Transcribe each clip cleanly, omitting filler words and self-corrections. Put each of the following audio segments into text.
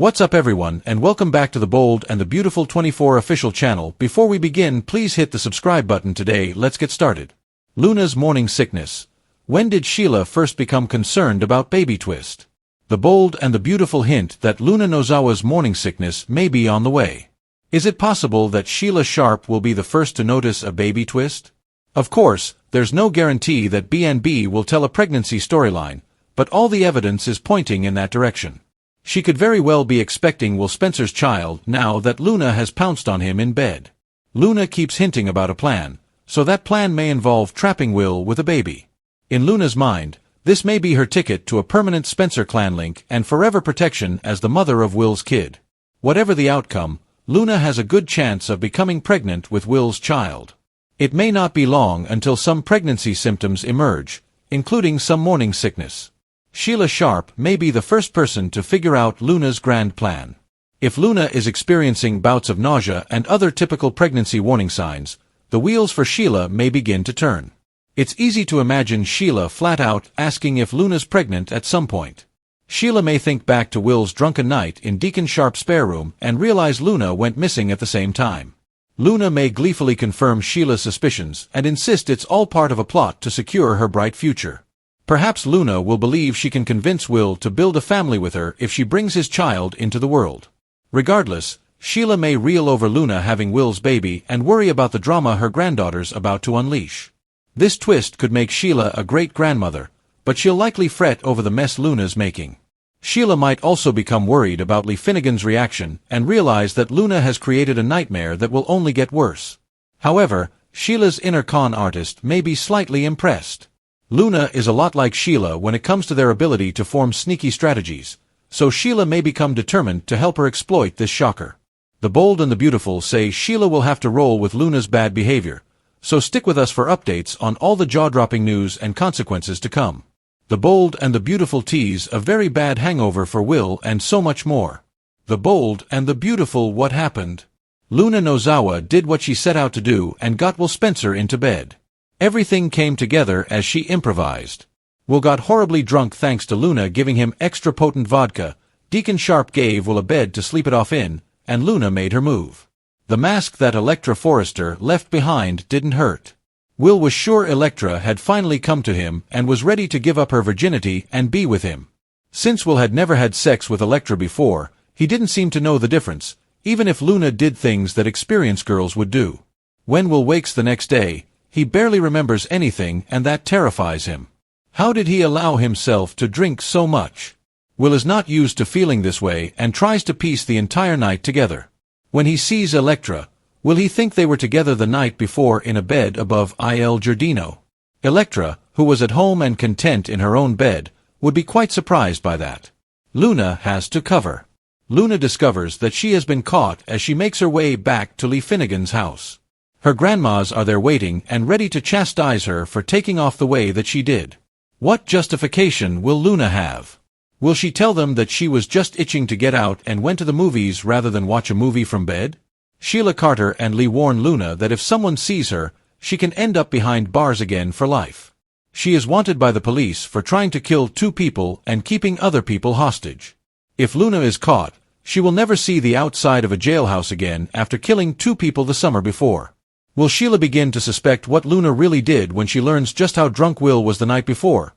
What's up everyone, and welcome back to the Bold and the Beautiful 24 official channel. Before we begin, please hit the subscribe button today. Let's get started. Luna's morning sickness. When did Sheila first become concerned about baby twist? The Bold and the Beautiful hint that Luna Nozawa's morning sickness may be on the way. Is it possible that Sheila Sharpe will be the first to notice a baby twist? Of course, there's no guarantee that BNB will tell a pregnancy storyline, but all the evidence is pointing in that direction. She could very well be expecting Will Spencer's child now that Luna has pounced on him in bed. Luna keeps hinting about a plan, so that plan may involve trapping Will with a baby. In Luna's mind, this may be her ticket to a permanent Spencer clan link and forever protection as the mother of Will's kid. Whatever the outcome, Luna has a good chance of becoming pregnant with Will's child. It may not be long until some pregnancy symptoms emerge, including some morning sickness. Sheila Sharpe may be the first person to figure out Luna's grand plan. If Luna is experiencing bouts of nausea and other typical pregnancy warning signs, the wheels for Sheila may begin to turn. It's easy to imagine Sheila flat out asking if Luna's pregnant at some point. Sheila may think back to Will's drunken night in Deacon Sharpe's spare room and realize Luna went missing at the same time. Luna may gleefully confirm Sheila's suspicions and insist it's all part of a plot to secure her bright future. Perhaps Luna will believe she can convince Will to build a family with her if she brings his child into the world. Regardless, Sheila may reel over Luna having Will's baby and worry about the drama her granddaughter's about to unleash. This twist could make Sheila a great grandmother, but she'll likely fret over the mess Luna's making. Sheila might also become worried about Li Finnegan's reaction and realize that Luna has created a nightmare that will only get worse. However, Sheila's inner con artist may be slightly impressed. Luna is a lot like Sheila when it comes to their ability to form sneaky strategies, so Sheila may become determined to help her exploit this shocker. The Bold and the Beautiful say Sheila will have to roll with Luna's bad behavior, so stick with us for updates on all the jaw-dropping news and consequences to come. The Bold and the Beautiful tease a very bad hangover for Will and so much more. The Bold and the Beautiful. What happened? Luna Nozawa did what she set out to do and got Will Spencer into bed. Everything came together as she improvised. Will got horribly drunk thanks to Luna giving him extra potent vodka, Deacon Sharpe gave Will a bed to sleep it off in, and Luna made her move. The mask that Electra Forrester left behind didn't hurt. Will was sure Electra had finally come to him and was ready to give up her virginity and be with him. Since Will had never had sex with Electra before, he didn't seem to know the difference, even if Luna did things that experienced girls would do. When Will wakes the next day, he barely remembers anything and that terrifies him. How did he allow himself to drink so much? Will is not used to feeling this way and tries to piece the entire night together. When he sees Electra, will he think they were together the night before in a bed above Il Giardino? Electra, who was at home and content in her own bed, would be quite surprised by that. Luna has to cover. Luna discovers that she has been caught as she makes her way back to Li Finnegan's house. Her grandmas are there waiting and ready to chastise her for taking off the way that she did. What justification will Luna have? Will she tell them that she was just itching to get out and went to the movies rather than watch a movie from bed? Sheila Carter and Lee warn Luna that if someone sees her, she can end up behind bars again for life. She is wanted by the police for trying to kill 2 people and keeping other people hostage. If Luna is caught, she will never see the outside of a jailhouse again after killing 2 people the summer before. Will Sheila begin to suspect what Luna really did when she learns just how drunk Will was the night before?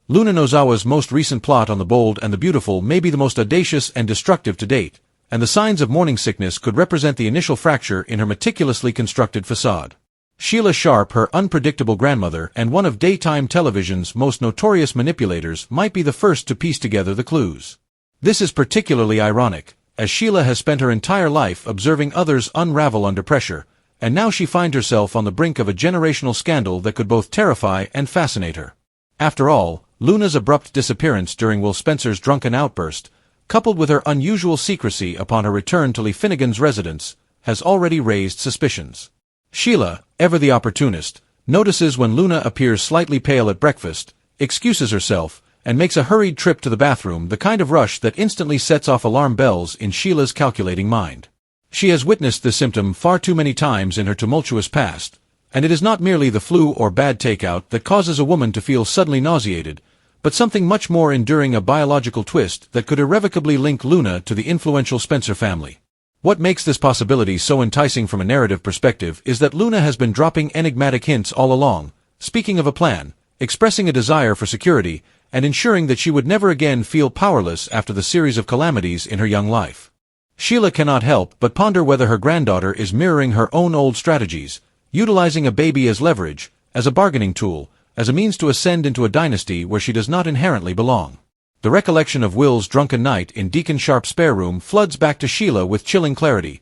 Luna Nozawa's most recent plot on the Bold and the Beautiful may be the most audacious and destructive to date, and the signs of morning sickness could represent the initial fracture in her meticulously constructed facade. Sheila Sharpe, her unpredictable grandmother and one of daytime television's most notorious manipulators, might be the first to piece together the clues. This is particularly ironic, as Sheila has spent her entire life observing others unravel under pressure, and now she finds herself on the brink of a generational scandal that could both terrify and fascinate her. After all, Luna's abrupt disappearance during Will Spencer's drunken outburst, coupled with her unusual secrecy upon her return to Li Finnegan's residence, has already raised suspicions. Sheila, ever the opportunist, notices when Luna appears slightly pale at breakfast, excuses herself, and makes a hurried trip to the bathroom, the kind of rush that instantly sets off alarm bells in Sheila's calculating mind. She has witnessed this symptom far too many times in her tumultuous past, and it is not merely the flu or bad takeout that causes a woman to feel suddenly nauseated, but something much more enduring, a biological twist that could irrevocably link Luna to the influential Spencer family. What makes this possibility so enticing from a narrative perspective is that Luna has been dropping enigmatic hints all along, speaking of a plan, expressing a desire for security, and ensuring that she would never again feel powerless after the series of calamities in her young life. Sheila cannot help but ponder whether her granddaughter is mirroring her own old strategies, utilizing a baby as leverage, as a bargaining tool, as a means to ascend into a dynasty where she does not inherently belong. The recollection of Will's drunken night in Deacon Sharpe's spare room floods back to Sheila with chilling clarity.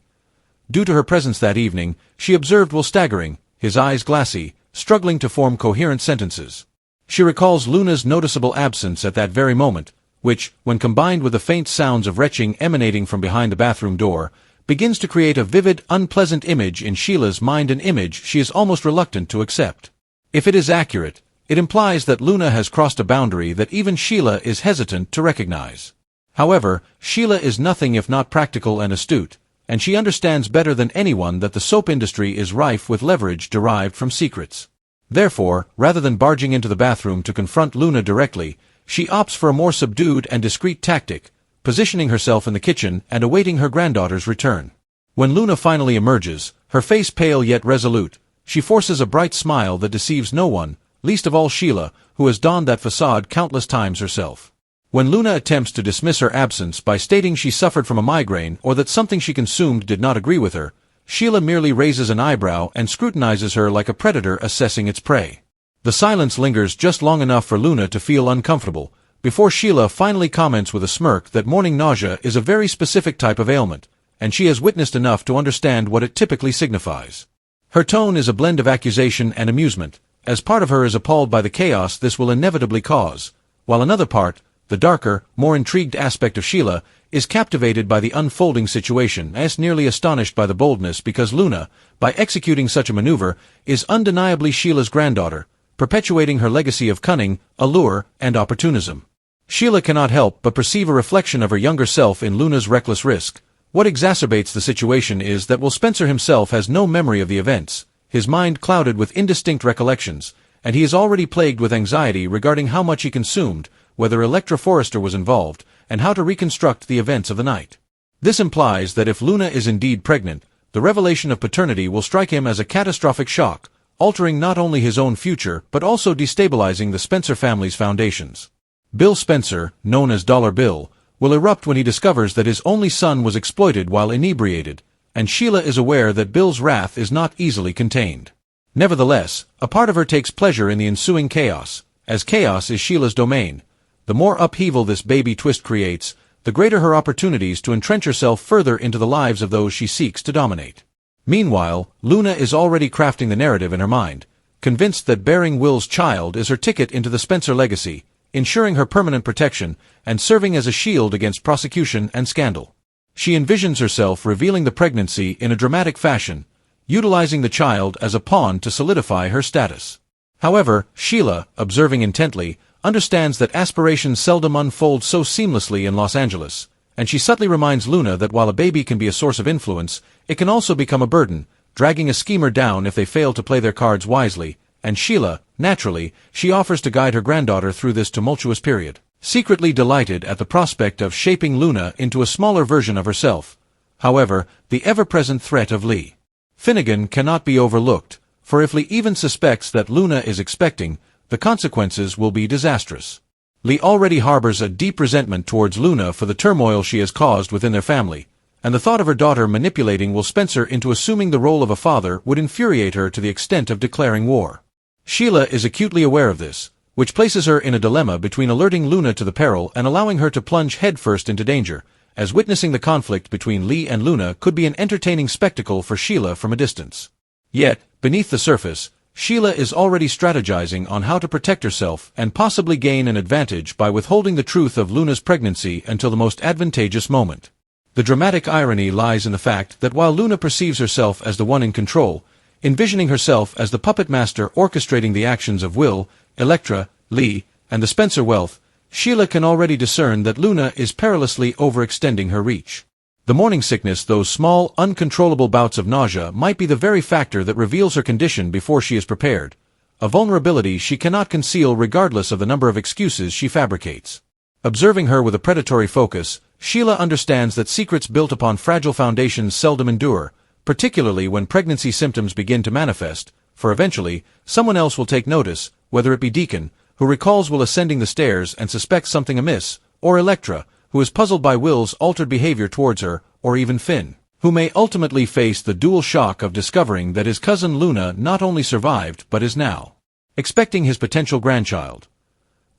Due to her presence that evening, she observed Will staggering, his eyes glassy, struggling to form coherent sentences. She recalls Luna's noticeable absence at that very moment, which, when combined with the faint sounds of retching emanating from behind the bathroom door, begins to create a vivid, unpleasant image in Sheila's mind, an image she is almost reluctant to accept. If it is accurate, it implies that Luna has crossed a boundary that even Sheila is hesitant to recognize. However, Sheila is nothing if not practical and astute, and she understands better than anyone that the soap industry is rife with leverage derived from secrets. Therefore, rather than barging into the bathroom to confront Luna directly, she opts for a more subdued and discreet tactic, positioning herself in the kitchen and awaiting her granddaughter's return. When Luna finally emerges, her face pale yet resolute, she forces a bright smile that deceives no one, least of all Sheila, who has donned that facade countless times herself. When Luna attempts to dismiss her absence by stating she suffered from a migraine or that something she consumed did not agree with her, Sheila merely raises an eyebrow and scrutinizes her like a predator assessing its prey. The silence lingers just long enough for Luna to feel uncomfortable, before Sheila finally comments with a smirk that morning nausea is a very specific type of ailment, and she has witnessed enough to understand what it typically signifies. Her tone is a blend of accusation and amusement, as part of her is appalled by the chaos this will inevitably cause, while another part, the darker, more intrigued aspect of Sheila, is captivated by the unfolding situation, as nearly astonished by the boldness because Luna, by executing such a maneuver, is undeniably Sheila's granddaughter, perpetuating her legacy of cunning, allure, and opportunism. Sheila cannot help but perceive a reflection of her younger self in Luna's reckless risk. What exacerbates the situation is that Will Spencer himself has no memory of the events, his mind clouded with indistinct recollections, and he is already plagued with anxiety regarding how much he consumed, whether Electra Forrester was involved, and how to reconstruct the events of the night. This implies that if Luna is indeed pregnant, the revelation of paternity will strike him as a catastrophic shock, altering not only his own future but also destabilizing the Spencer family's foundations. Bill Spencer, known as Dollar Bill, will erupt when he discovers that his only son was exploited while inebriated, and Sheila is aware that Bill's wrath is not easily contained. Nevertheless, a part of her takes pleasure in the ensuing chaos, as chaos is Sheila's domain. The more upheaval this baby twist creates, the greater her opportunities to entrench herself further into the lives of those she seeks to dominate. Meanwhile, Luna is already crafting the narrative in her mind, convinced that bearing Will's child is her ticket into the Spencer legacy, ensuring her permanent protection, and serving as a shield against prosecution and scandal. She envisions herself revealing the pregnancy in a dramatic fashion, utilizing the child as a pawn to solidify her status. However, Sheila, observing intently, understands that aspirations seldom unfold so seamlessly in Los Angeles, and she subtly reminds Luna that while a baby can be a source of influence, it can also become a burden, dragging a schemer down if they fail to play their cards wisely, and Sheila, naturally, she offers to guide her granddaughter through this tumultuous period, secretly delighted at the prospect of shaping Luna into a smaller version of herself. However, the ever-present threat of Li Finnegan cannot be overlooked, for if Li even suspects that Luna is expecting, the consequences will be disastrous. Li already harbors a deep resentment towards Luna for the turmoil she has caused within their family, and the thought of her daughter manipulating Will Spencer into assuming the role of a father would infuriate her to the extent of declaring war. Sheila is acutely aware of this, which places her in a dilemma between alerting Luna to the peril and allowing her to plunge headfirst into danger, as witnessing the conflict between Li and Luna could be an entertaining spectacle for Sheila from a distance. Yet, beneath the surface, Sheila is already strategizing on how to protect herself and possibly gain an advantage by withholding the truth of Luna's pregnancy until the most advantageous moment. The dramatic irony lies in the fact that while Luna perceives herself as the one in control, envisioning herself as the puppet master orchestrating the actions of Will, Electra, Li, and the Spencer wealth, Sheila can already discern that Luna is perilously overextending her reach. The morning sickness, those small, uncontrollable bouts of nausea, might be the very factor that reveals her condition before she is prepared, a vulnerability she cannot conceal regardless of the number of excuses she fabricates. Observing her with a predatory focus, Sheila understands that secrets built upon fragile foundations seldom endure, particularly when pregnancy symptoms begin to manifest, for eventually, someone else will take notice, whether it be Deacon, who recalls Will ascending the stairs and suspects something amiss, or Electra, who is puzzled by Will's altered behavior towards her, or even Finn, who may ultimately face the dual shock of discovering that his cousin Luna not only survived but is now expecting his potential grandchild.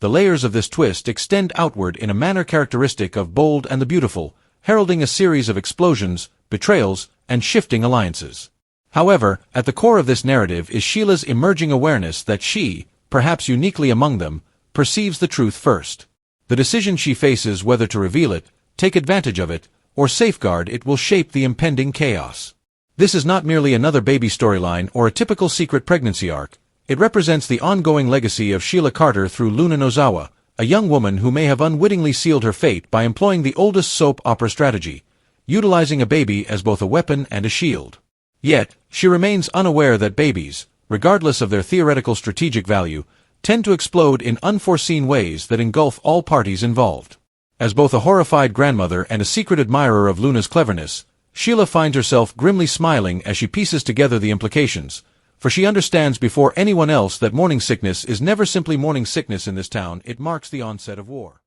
The layers of this twist extend outward in a manner characteristic of Bold and the Beautiful, heralding a series of explosions, betrayals, and shifting alliances. However, at the core of this narrative is Sheila's emerging awareness that she, perhaps uniquely among them, perceives the truth first. The decision she faces, whether to reveal it, take advantage of it, or safeguard it, will shape the impending chaos. This is not merely another baby storyline or a typical secret pregnancy arc. It represents the ongoing legacy of Sheila Carter through Luna Nozawa, a young woman who may have unwittingly sealed her fate by employing the oldest soap opera strategy, utilizing a baby as both a weapon and a shield. Yet, she remains unaware that babies, regardless of their theoretical strategic value, tend to explode in unforeseen ways that engulf all parties involved. As both a horrified grandmother and a secret admirer of Luna's cleverness, Sheila finds herself grimly smiling as she pieces together the implications, for she understands before anyone else that morning sickness is never simply morning sickness in this town. It marks the onset of war.